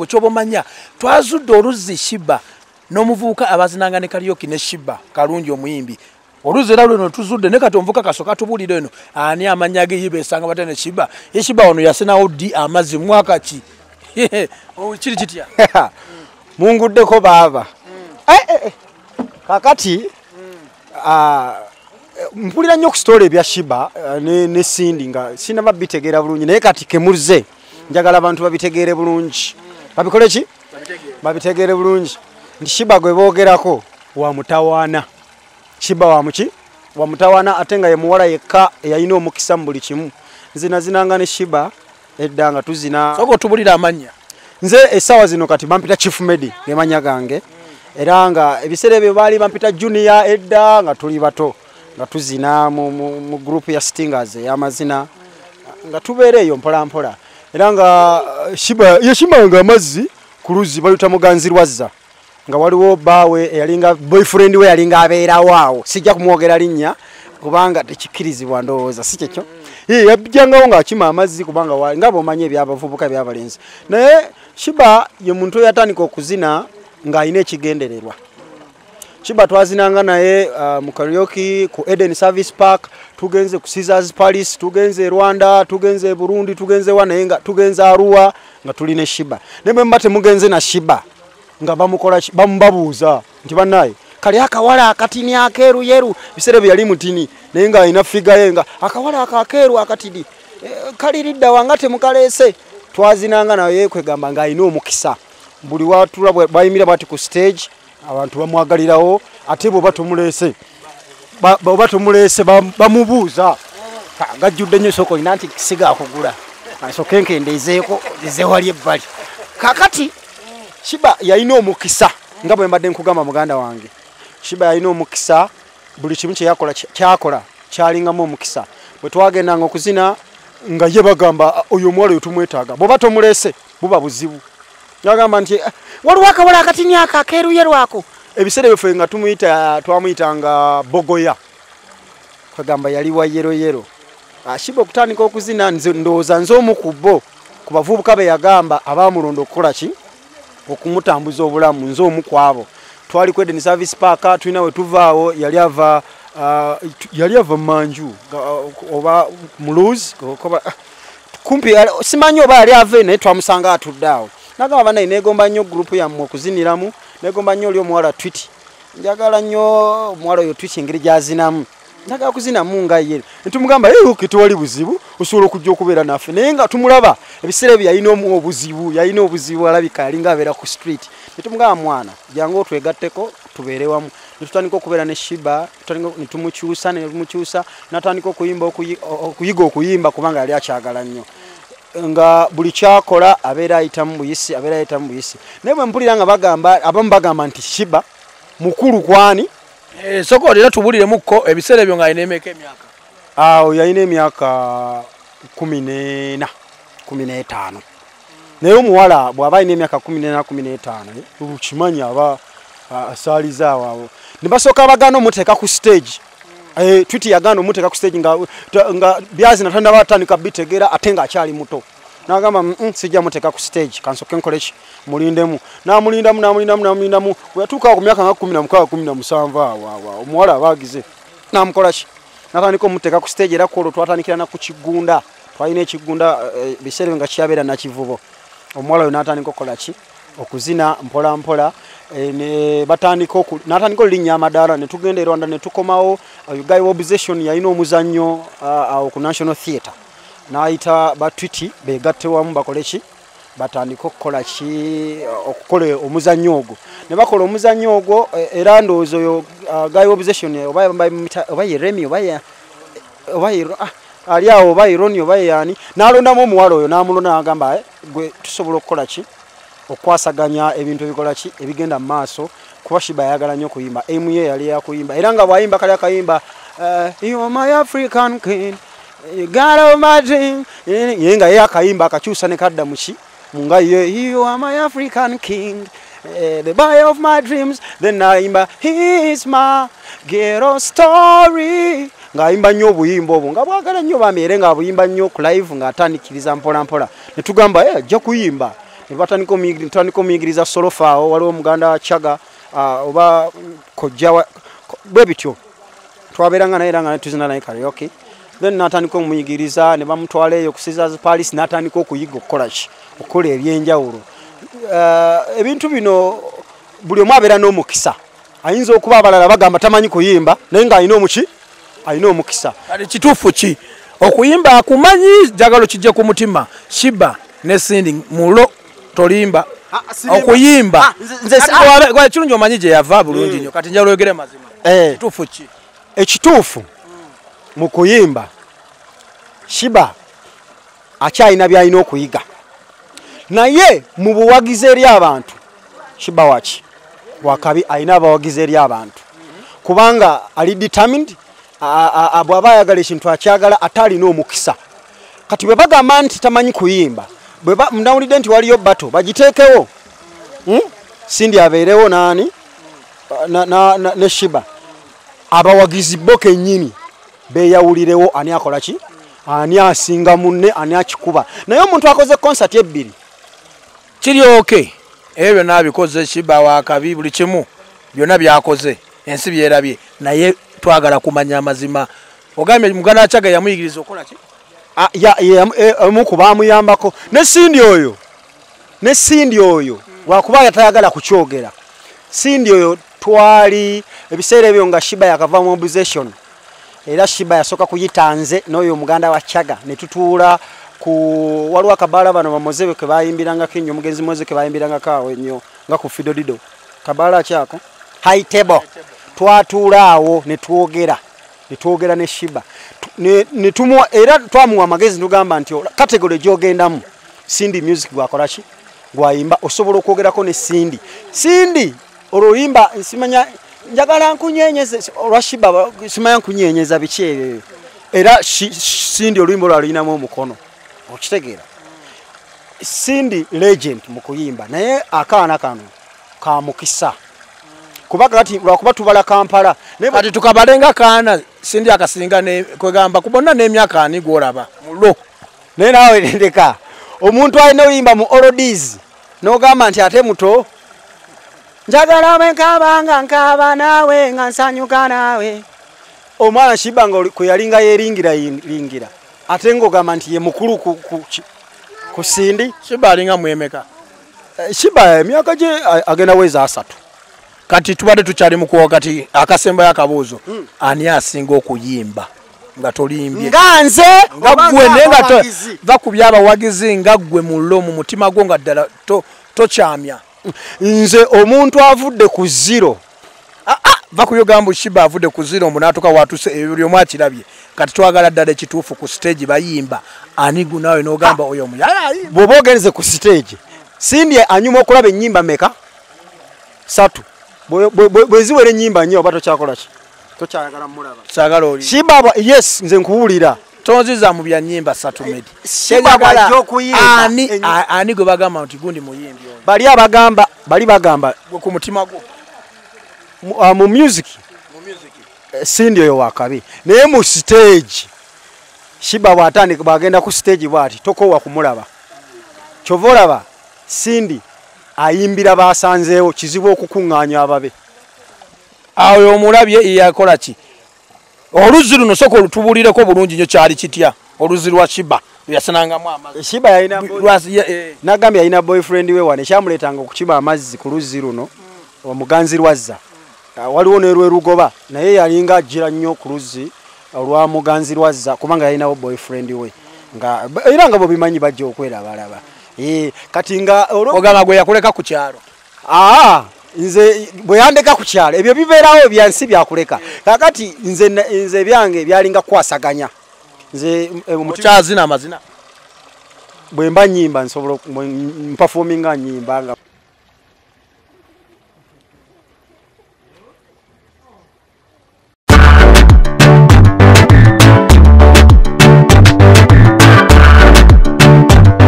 bwe kyobomanya twazudde oluzzi Shiba n'omuvubuka abazinanga ne Karaoke ne Shiba kalungi omuyimbi oluzzi era luno tuzudde ne kati omuvubuka kasoka tubulire eno ani amanya ge yibesanga batene Shiba ye Shiba ono yasenawo di amazi mwaka ki kiri kitya munguddeko baba kakati mpulira nnyo ku story ebya Shiba ne Cindy nga sinaba bitegeera bulungi naye kati kemuze njagala abantu babitegeere bulungi babikole ki babitegeere bulungi nti Shiba gwe boogerako wa mutawaana Shiba wa muki wa mutawaana ate nga ye muwala yekka eyalina omukisa mu buli kimu nze nazinanga ne Shiba edda nga tuzina soko tubulira amanya nze essaawa zino kati bampita Chief Medi gemanya gange era nga ebiseera ebyo baali bampita Junior edda nga tuli bato nga tuzina mu group ya Stingers ey'amazina nga tubeereeyo mpola mpola era nga Shiba nga amazzi ku luzzi bayuta Muganzirwazza nga waliwo baawe eyalinga boyfriend we yalinga abeerawo awo sijja kumwogera linnya kubanga tekikirizibwa ndowooza si kyekyo yajjangawo ng'akima amazzi kubanga nga bw'omanyi ebyabavubuka ebyabalenzi naye Shiba ye muntu eyatandika okuzina ng'alina ekigendererwa Shiba twazinanga naye mu Karaoke ku Eden Service Park tugenze ku Caesars Palace tugenze Rwanda tugenze Burundi tugenze naye nga tugenze Arua nga tuli ne Shiba ne bwe mbate mugenze na Shiba nga bamukola bamubabuuza nti bannaye kali akawala akatini akeeru yeru biseera bye yali mutini naye nga alina figa ye nga akawala akakeeru akatidi kaliridda wanga temukaleese twazinanga naye kwegamba nga alina omukisa buli watula bayimira bati ku stage abantu bamwagalirawo ate bw'oba tumulese bamubuuza gajjudde nnyo soko lina nti kisiga akugula asoke nkendeezeeko ezewali ebbali kakati Shiba yalina omukisa nga bwe mbadde nkugamba muganda wange Shiba yalina omukisa buli kimu kyakola kyalingamu omukisa bwe twagendanga okuzina nga ye bagamba oyo omuwala oyo tumwetaaga bw'oba tomulese buba buzibu yagamba nti waliwo akawala akatini akeeruyeru ako ebiseera byefe nga twamuyitanga Bogoya kwegamba yali wa yeroyero Shiba okutandika okuzina ndowooza nze omu ku bo ku bavubuka be yagamba abaamulonda okukola ki okumutambuza obulamu nze omu ku abo twali ku Eden Service Park tulina we tuvaawo yali ava Manju oba Muluzi kumpi simanyi oba yali ave naye twamusanga atudde awo nagamba banayi negomba nnyo group yammwe okuziniramu negomba nnyo oli omuwala Twiti njagala nnyo omuwala oyo Twiti engeri gyazinamu njagala kuzinamu nga ye netumugamba tewali buzibu osobola okujja okubeera naffe naye nga tumulaba ebiseera bye yalina obuzibu alabika yalinga abeera ku street netumugamba mwana jangu otwegatteko tubeere wamu netutandika okubeera ne Shiba netumukyusa natandika okuyiga okuyimba kubanga yali akyagala nnyo nga buli kyakola abeera ayitamu buyisi naye bwe mpulira nga abamu bagamba nti Shiba mukulu kwani soko era tubuliremukko ebiseera ebyo nga alina emeka emyaka yalina emyaka 14 15 naye omuwala bw'aba alina emyaka 14-15 kimanyi aba asaaliza awo ne basooka bagaana omuteeka ku stage Twiti yagaana omuteeka ku stage nga byazi natandaba atandika bitegeera ate nga akyali muto n'agamba sijja muteeka ku stage kansoke nkole ki mulindemu n'amulindamu bwe yatuuka ku myaka nga 16-17 awo omuwala abaagize n'amukola ki n'atandika omuteeka ku stage era kwolwo twatandikira na ku kigunda twalina ekigunda biseera nga kyabeera nakivubo omuwala oyo n'atandika okukola ki okuzina mpola mpola n'atandika olinnya amadaala ne tugenda e Rwanda ne tukomawo Guy Obsession yalina omuzannyo awo ku National Theatre n'ayita batwiti begatte wamu bakole ki batandika okukola omuzannyo ogwo ne bakola omuzannyo ogwo era ndowooza oyo Guy Obsession oba ye Remy ali awo oba Ironi oba yani n'alondamu omuwala oyo n'amulonda n'agamba gwe tusobola okukola ki okwasaganya ebintu ebikola ki ebigenda mu maaso kuba Shiba yagala nnyo okuyimba ye yali yakuyimba era nga bw'ayimba kali akayimba you are my African king you got all my dream ye nga ye akayimba akakyusa ne kadda muki munga ye you are my African king the boy of my dreams then naimba he is my ghetto story ng'ayimba nnyo obuyimba obwo nga bwagala nnyo bambi era nga abuyimba nnyo ku live ng'atandikiriza mpola mpola ne tugamba ajja kuyimba batandika omuyigiriza solofaawo waliwo muganda Chaga oba kojja bwe bityo twabeeranga naye era nga tuzina naye karaoke then natandika omuyigiriza ne bamutwala eyo ku Caesars Palace natandika okuyiga okukola ebyenjawulo ebintu bino buli omu abeera n'omukisa ayinza okuba abalala bagamba tamanyi kuyimba naye nga alina omukisa kati kituufu ki okuyimba akumanyi jagalo kijje ku mutima Shiba ne Cindy mulo tolimba okuyimba kirungi omanyi gye yava bulungi nnyo kati njala oyogere mazima kituufu ki ekituufu mu kuyimba Shiba akyalina byalina okuyiga naye mu buwagizi eri abantu Shiba wakabi alina abawagizi eri abantu kubanga ali determined bw'aba ayagala ekintu akyagala ate alina omukisa kati bwe bagamba nti tamanyi kuyimba mundawulidde nti waliyo bato bagiteekewo Cindy abeerewo naani ne Shiba abawagizi bo kennyini beeyawulirewo ani akola ki ani asinga munne ani akikuba naye omuntu akoze concert ebbiri kiri oke ebyo byonna abikoze Shiba wakabi buli kimu byonna byakoze ensi byerabye naye twagala kumanya amazima ogambye muganda Chaga yamuyigiriza okola ki bamuyambako ne Cindy oyo wakuba yatayagala kukyogera Cindy oyo twali ebiseera ebyo nga Shiba yakava mu mobilization era Shiba yasoka kuyitanze n'oyo muganda wa Chaga ne tutuula ku waliwo akabaala bano bamozebe ke bayimbiranga kinyo mugenzi moze ke bayimbiranga kaawe nnyo nga ku Fidodido kabaala kyako high table twatuulaawo ne twogera ne Shiba ne tumwa era twamuwa amagezi tugamba nti category gyogendamu Cindy music gwakola ki gwayimba osobola okwogerako ne Cindy oluyimba simanya njagala nkunyenyeze olwa Shiba simanya nkunyenyeza biki ebyo era Cindy oluyimba lwalinamu omukono okitegeera Cindy legend mu kuyimba naye akaana kano ka mukisa kubanga kati lwakuba tubala Kampala kati tukabalenga kaana Cindy akasinga ne kwegamba kubonna n'emyaka ani gwolaba mulo naye nawe ndeka omuntu alina oyimba mu oldies n'ogamba nti ate muto njagala nkaba nawe nga nsanyuka nawe omwana Shiba nga kwe yalinga yeringira ate ng'ogamba nti ye mukulu ku Cindy Shiba alinga mwemeka Shiba emyaka gye agenda weza 3 kati tubadde tukyali mukuwa kati akasemba y'akabuuzo ani asinga okuyimba nga tolimbye nga nze nga ggwe naye nga bakubya abawagizi nga ggwe mulo mu mutima gwo nga ddala tokyamya nze omuntu avudde ku 0 bakuyogamba Shiba avudde ku 0 omunaatuka watuse ebyo mwakirabye kati twagala ddala ekituufu ku stage bayimba ani gunawe n'ogamba oyo muyaya bw'oba ogenze ku stage Cindy anyuma okulaba ennyimba meka 3 bwe ziwera ennyimba nnyo oba tokyakola ki tokyayagala mulaba sagala oli Shiba yes nze nkuwulira tonziza mu bya nnyimba 3 medi Shiba bw'ajja okuyimba ani gwe bagamba nti gundi muyimbi oyo bali bagamba ku mutima gwo mu music Cindy oyo wakabi naye mu stage Shiba bw'atandika bw'agenda ku stage bw'ati tokowa kumulaba kyova olaba Cindy ayimbira basanzeewo kizibu okukuŋŋaanya ababe awo omulabye yakola ki oluzzi luno soka olutubulireko bulungi nnyo kyali kitya oluzzi lwa Shiba yasanangamu amazzi Shiba nagambye yalina boyfriend we wane ekyamuleetanga okukiba amazzi ku luzzi luno omuganzi lwazza waliwo nerwerugoba naye yalinga ajjira nnyo ku luzzi olwa muganzi lwazza kubanga yalinawo boyfriend we era nga bobimanyi bajja okwerabalaba kati nga ogamba gwe yakuleka ku kyalo nze bwe yandeka ku kyalo ebyo bibeerawo byansi byakuleka kakati nze byange byalinga kwasaganya nze mukyazina amazina bwe mba nnyimba nsobola mpafominga nnyimba nga